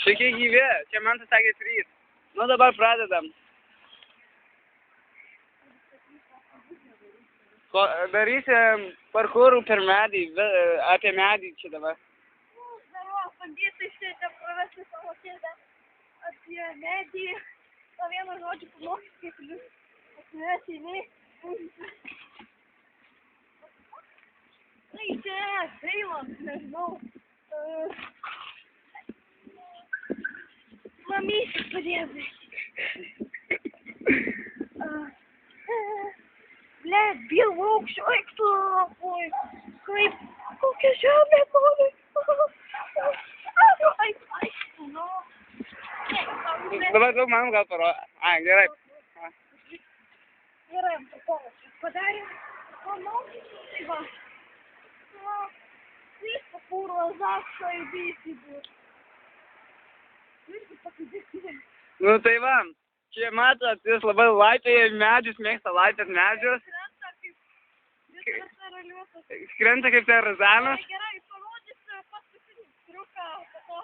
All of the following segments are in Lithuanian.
Sveiki gyvi, čia man tas sakė 3. Nu dabar pradedam. Darysim parkurų per medį, apie medį čia dabar. Bandysiu šiandien pravesti savo kėdę apie medį. To vieno žodžiu pamokyti, kaip jūs atsimėsi įmei. Tai čia, Tailas, nežinau. Mamysis padėdai. Ble, bilų aukščio, eiktų, oi, kaip, kokia žemė, oi. Dabar daug man gal paro. Gerai. Gerai, padarėm. Manau, tai va. Jis pakūro Zakšą į Bysybų. Nu tai va, čia matot, jis labai laipioja medžius, mėgsta laipiot medžius. Skrenta kaip Tarzanas. Gerai, parodysiu paskutinį triuką, po to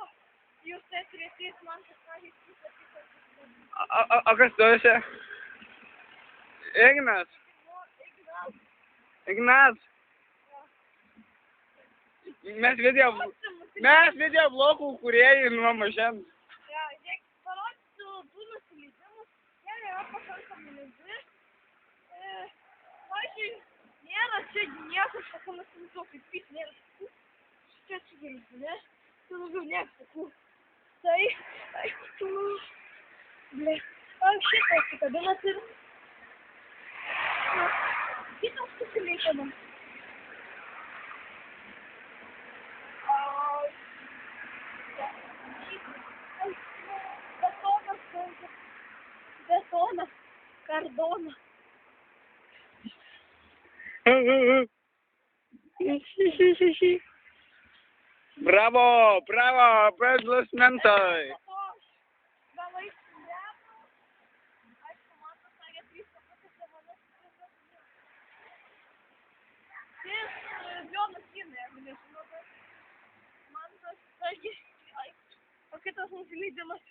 jūs turėsite man kažką. O kas tu esi? Ignas. Ignas. Mes video blogų kūrėjai nuo mažens. Parodysiu du nusileidimus. Jie yra pakankamai lengvi. Pavyzdžiui, nėra čia nieko šakų nusileidžiau, kaip pys nėra šakų. Čia atsigeris, ne? Tu daugiau nėra šakų. Tai, ble, šitas sukabinat ir kitas susileidžiamas. Betonas, kardonas. Bravo, aplodismentai. O kitas nusileidimas.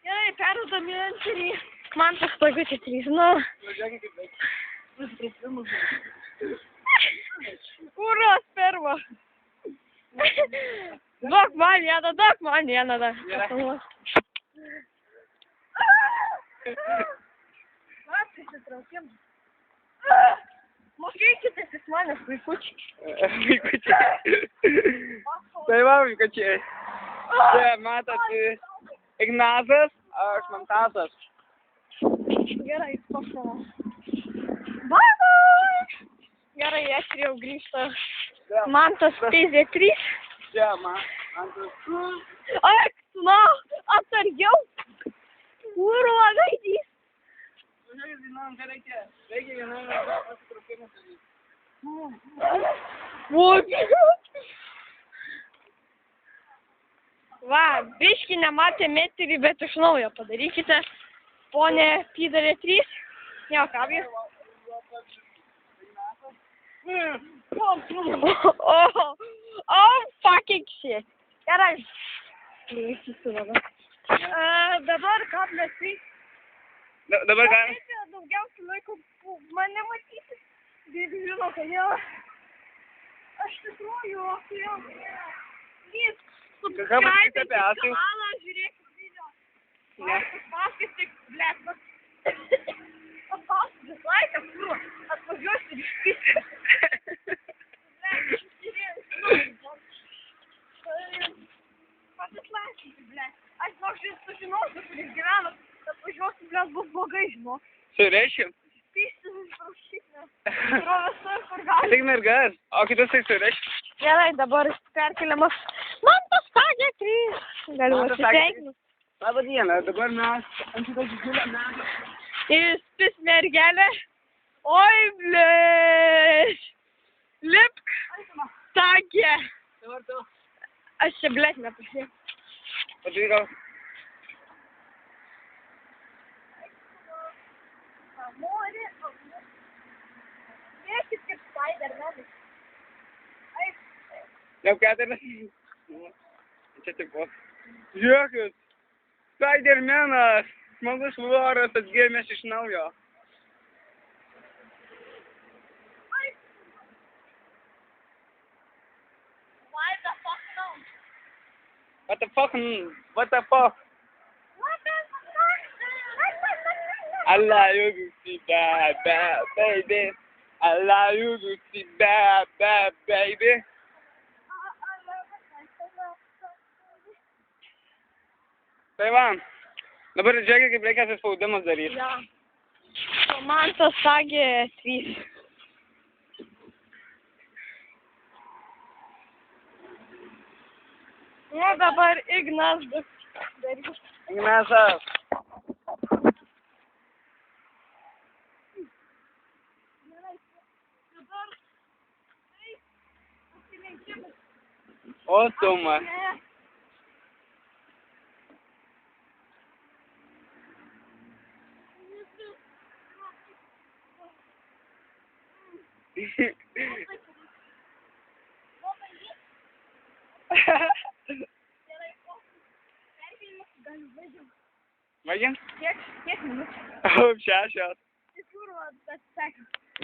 Gerai, perduodami antrį. Man tas pagučiai 3, nu. Uros perva. Duok man vieną, da. Prisitraukim. Mokėkitės iš manęs, vaikučiai. Tai va, vaikučiai. Čia matot Ignazas, aš Mantasas. Gerai, pašau. Bye! Gerai, aš jau grįžtu. Mantas peizė 3. Čia, Mantas. Ak, na, atsargiau. Uro gaidys. Žiūrėkit, žinom, ką reikia. Reikia vieną pasitraukimą daryti. Va, biški nematė meterį, bet iš naujo padarykite. Ponė Pydarė 3. Jo, kabės. Oh, fucking shit. Gerai. Dabar kablės 3. Dabar galime. Daugiausiai laiko mane matyti. Jeigu žinau, kad jau. Aš tikrųjų, jau. Jis. Subscribe kanalą, žiūrėkit video. Paskis tik, blėt, paskis dislaikas, atvažiuosiu ir išpyti. Blėt, pasislaikinti, blėt. Aš sužinosiu, kur jis gyvena, atvažiuosiu, blėt, bus blogai, žinok. Surešim? Spysti, prašyk, visur, kur gali. Tik mergas, o kitus tai surešim. Gerai, dabar perkeliamas. Man tas sakė 3. Galiu atsisveikinti. Labą dieną, dabar mes ant šito didžiulio medžio. Jūs pis mergelė. Oi, blėš. Lipk. Sakė. Dabar tu. Aš čia, blėt, nepasiek. Padvykau. Amorė. Lėkit kaip Spider-Manas. Jau 4. čia tipo. Žiūrėkit, Spidermanas, smagus voras atgėmės iš naujo. Why the fuck no? What the fuck? What the fuck? What the fuck? I love you to see bad, bad, baby. I love you to see bad, bad, baby. Tai va, dabar žiūrėkit, kaip reikia suspaudimus daryti. Ja. Man tas sagė 3. Nu dabar Ignas darys. Ignasas. Dabar pasilenkimas. O, Toma. Baigiam? Kiek minučių? O, 6. Jis jūro atsisakė.